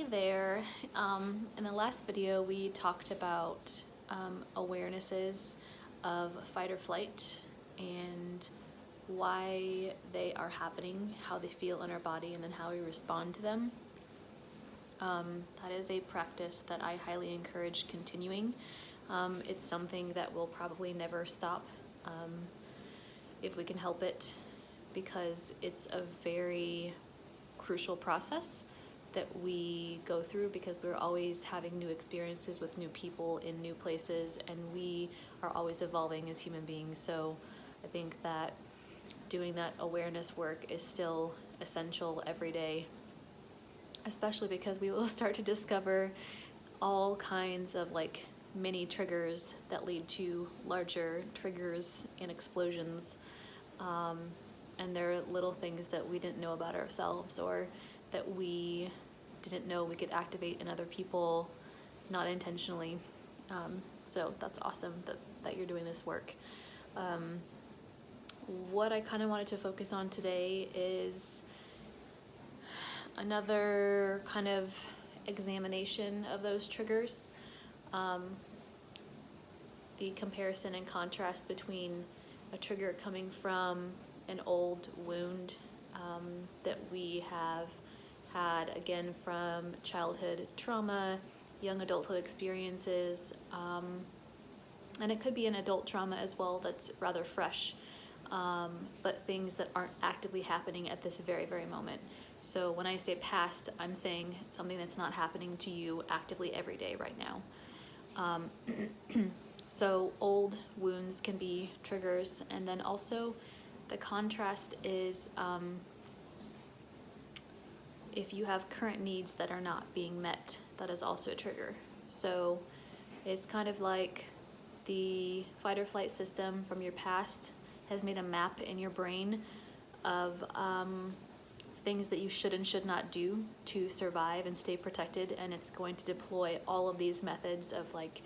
Hey there. In the last video, we talked about awarenesses of fight or flight and why they are happening, how they feel in our body, and then how we respond to them. That is a practice that I highly encourage continuing. It's something that will probably never stop if we can help it, because it's a very crucial process that we go through, because we're always having new experiences with new people in new places, and we are always evolving as human beings. So I think that doing that awareness work is still essential every day, especially because we will start to discover all kinds of like mini triggers that lead to larger triggers and explosions. And there are little things that we didn't know about ourselves, or that we didn't know we could activate in other people, not intentionally. So that's awesome that you're doing this work. What I kind of wanted to focus on today is another kind of examination of those triggers. The comparison and contrast between a trigger coming from an old wound that we have had, again, from childhood trauma, young adulthood experiences, and it could be an adult trauma as well that's rather fresh, but things that aren't actively happening at this very, very moment. So when I say past, I'm saying something that's not happening to you actively every day right now. So old wounds can be triggers, and then also the contrast is if you have current needs that are not being met, that is also a trigger. So it's kind of like the fight or flight system from your past has made a map in your brain of things that you should and should not do to survive and stay protected, and it's going to deploy all of these methods of like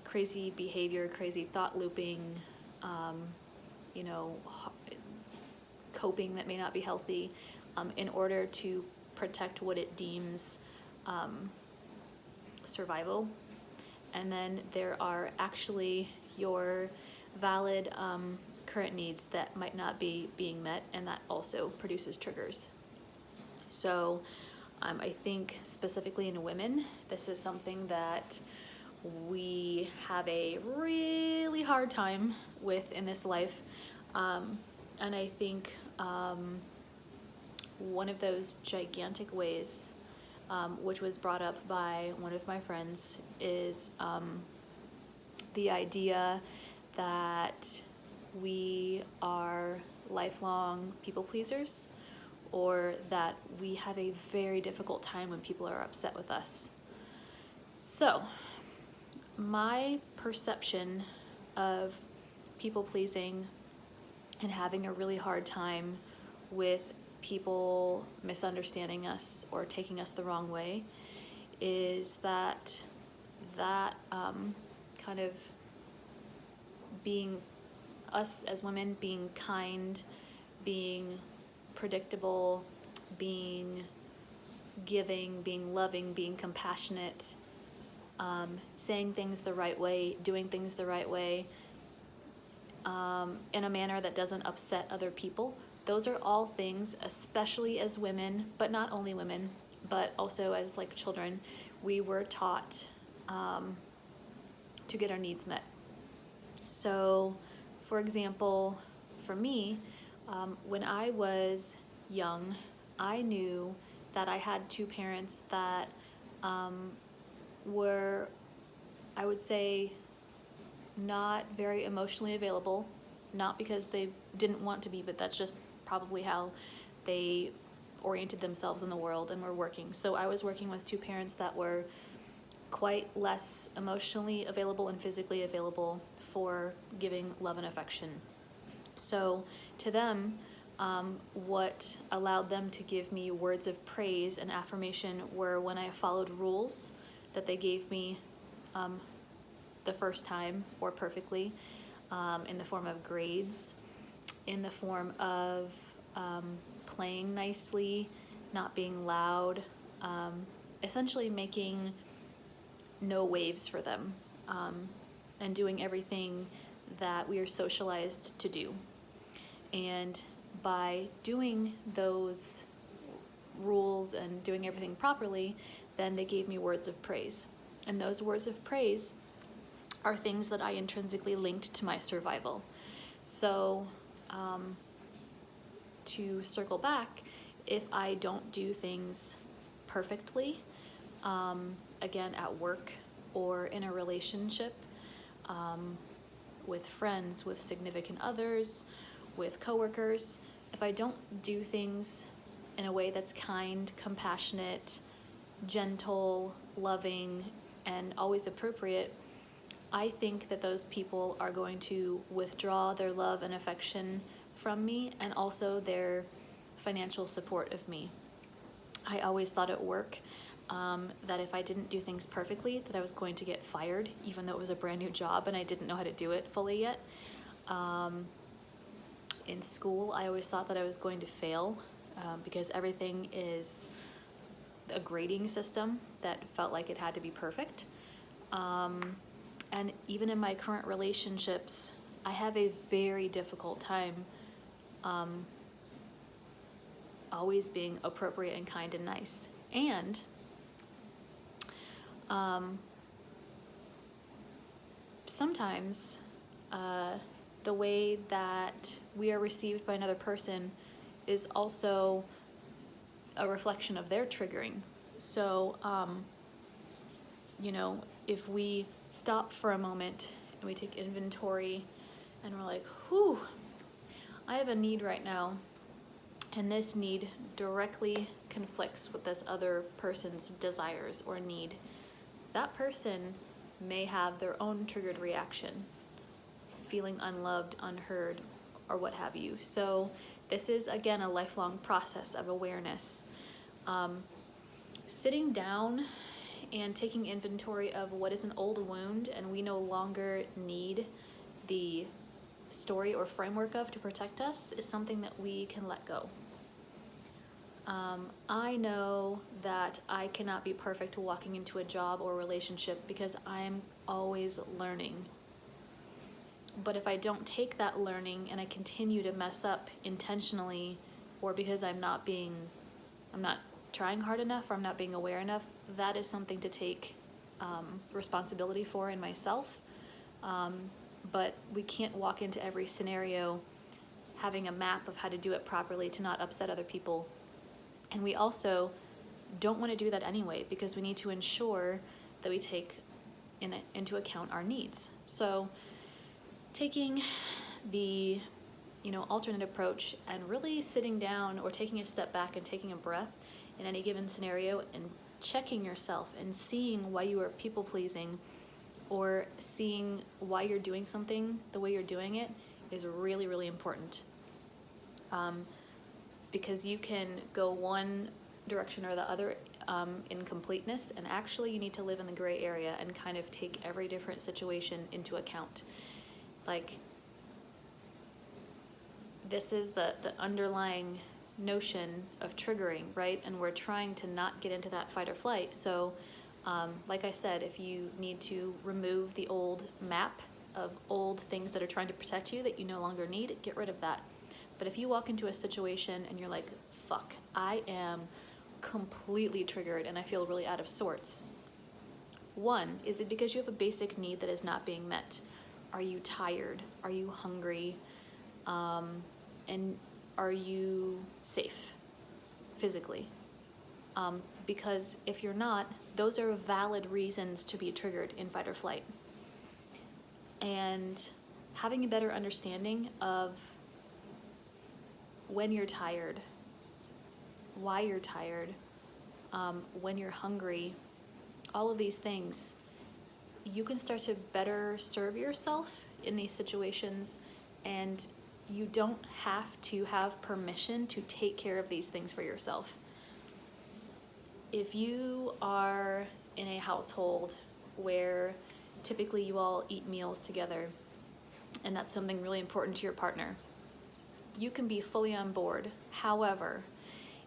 crazy behavior, crazy thought looping, coping that may not be healthy, in order to protect what it deems survival. And then there are actually your valid current needs that might not be being met, and that also produces triggers. So I think specifically in women, this is something that we have a really hard time with in this life. And I think one of those gigantic ways, which was brought up by one of my friends, is the idea that we are lifelong people pleasers, or that we have a very difficult time when people are upset with us. So my perception of people pleasing and having a really hard time with people misunderstanding us or taking us the wrong way is that kind of being us as women, being kind, being predictable, being giving, being loving, being compassionate, saying things the right way, doing things the right way, in a manner that doesn't upset other people. Those are all things, especially as women, but not only women, but also as like children, we were taught to get our needs met. So, for example, for me, when I was young, I knew that I had two parents that were, I would say, not very emotionally available, not because they didn't want to be, but that's just probably how they oriented themselves in the world and were working. So I was working with two parents that were quite less emotionally available and physically available for giving love and affection. So to them, what allowed them to give me words of praise and affirmation were when I followed rules that they gave me the first time, or perfectly, in the form of grades, in the form of playing nicely, not being loud, essentially making no waves for them, and doing everything that we are socialized to do. And by doing those rules and doing everything properly, then they gave me words of praise. And those words of praise are things that I intrinsically linked to my survival. So, to circle back, if I don't do things perfectly, again, at work or in a relationship, with friends, with significant others, with coworkers, if I don't do things in a way that's kind, compassionate, gentle, loving, and always appropriate, I think that those people are going to withdraw their love and affection from me, and also their financial support of me. I always thought at work that if I didn't do things perfectly, that I was going to get fired, even though it was a brand new job and I didn't know how to do it fully yet. In school, I always thought that I was going to fail, because everything is a grading system that felt like it had to be perfect. And even in my current relationships, I have a very difficult time always being appropriate and kind and nice. And sometimes the way that we are received by another person is also a reflection of their triggering. So, if we stop for a moment and we take inventory and we're like, whew, I have a need right now, and this need directly conflicts with this other person's desires or need, that person may have their own triggered reaction, feeling unloved, unheard, or what have you. So this is, again, a lifelong process of awareness. Sitting down and taking inventory of what is an old wound and we no longer need the story or framework of to protect us is something that we can let go. I know that I cannot be perfect walking into a job or relationship because I'm always learning. But if I don't take that learning and I continue to mess up intentionally, or because I'm not trying hard enough, or I'm not being aware enough, that is something to take responsibility for in myself. But we can't walk into every scenario having a map of how to do it properly to not upset other people. And we also don't want to do that anyway, because we need to ensure that we take into account our needs. So taking the alternate approach and really sitting down or taking a step back and taking a breath in any given scenario and checking yourself and seeing why you are people pleasing, or seeing why you're doing something the way you're doing it, is really, really important. Because you can go one direction or the other in completeness, and actually you need to live in the gray area and kind of take every different situation into account. Like, this is the underlying notion of triggering, right? And we're trying to not get into that fight or flight. So, like I said, if you need to remove the old map of old things that are trying to protect you that you no longer need, get rid of that. But if you walk into a situation and you're like, fuck, I am completely triggered and I feel really out of sorts. One, is it because you have a basic need that is not being met? Are you tired? Are you hungry? And are you safe physically? Because if you're not, those are valid reasons to be triggered in fight or flight. And having a better understanding of when you're tired, why you're tired, when you're hungry, all of these things, you can start to better serve yourself in these situations, and you don't have to have permission to take care of these things for yourself. If you are in a household where typically you all eat meals together, and that's something really important to your partner, you can be fully on board. However,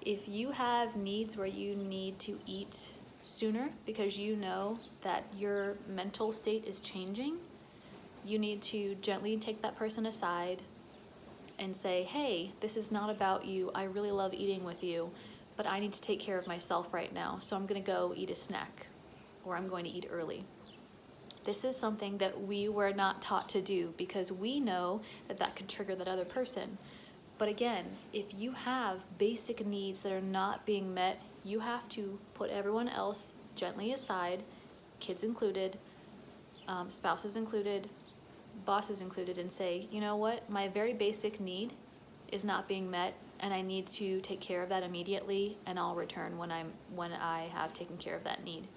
if you have needs where you need to eat sooner because you know that your mental state is changing, you need to gently take that person aside and say, hey, this is not about you. I really love eating with you, but I need to take care of myself right now. So I'm gonna go eat a snack, or I'm going to eat early. This is something that we were not taught to do because we know that that could trigger that other person. But again, if you have basic needs that are not being met, you have to put everyone else gently aside, kids included, spouses included, bosses included, and say, you know what, my very basic need is not being met, and I need to take care of that immediately, and I'll return when I have taken care of that need.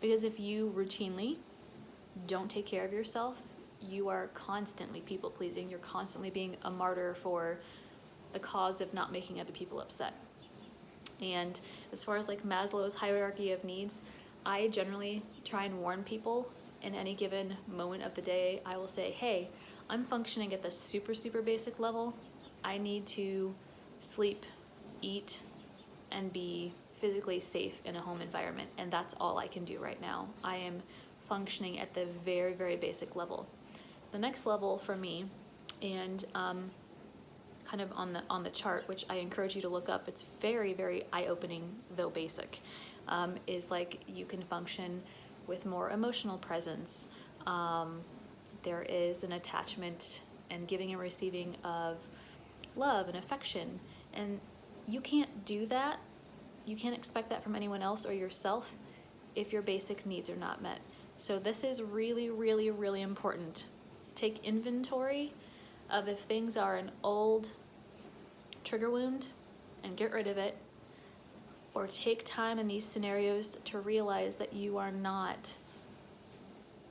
Because if you routinely don't take care of yourself, you are constantly people pleasing. You're constantly being a martyr for the cause of not making other people upset. And as far as like Maslow's hierarchy of needs, I generally try and warn people in any given moment of the day. I will say, hey, I'm functioning at the super, super basic level. I need to sleep, eat, and be physically safe in a home environment. And that's all I can do right now. I am functioning at the very, very basic level. The next level for me, and kind of on the chart, which I encourage you to look up, it's very, very eye-opening, though basic, is like you can function with more emotional presence. There is an attachment and giving and receiving of love and affection, and you can't do that. You can't expect that from anyone else or yourself if your basic needs are not met. So this is really, really, really important. Take inventory of if things are an old trigger wound and get rid of it, or take time in these scenarios to realize that you are not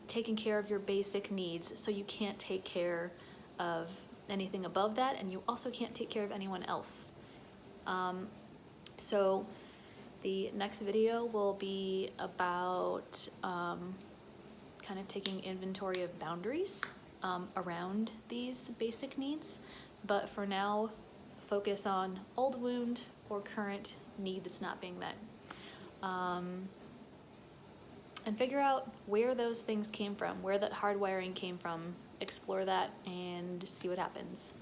taking care of your basic needs, so you can't take care of anything above that, and you also can't take care of anyone else. So the next video will be about kind of taking inventory of boundaries around these basic needs. But for now, focus on old wound or current need that's not being met. And figure out where those things came from, where that hardwiring came from. Explore that and see what happens.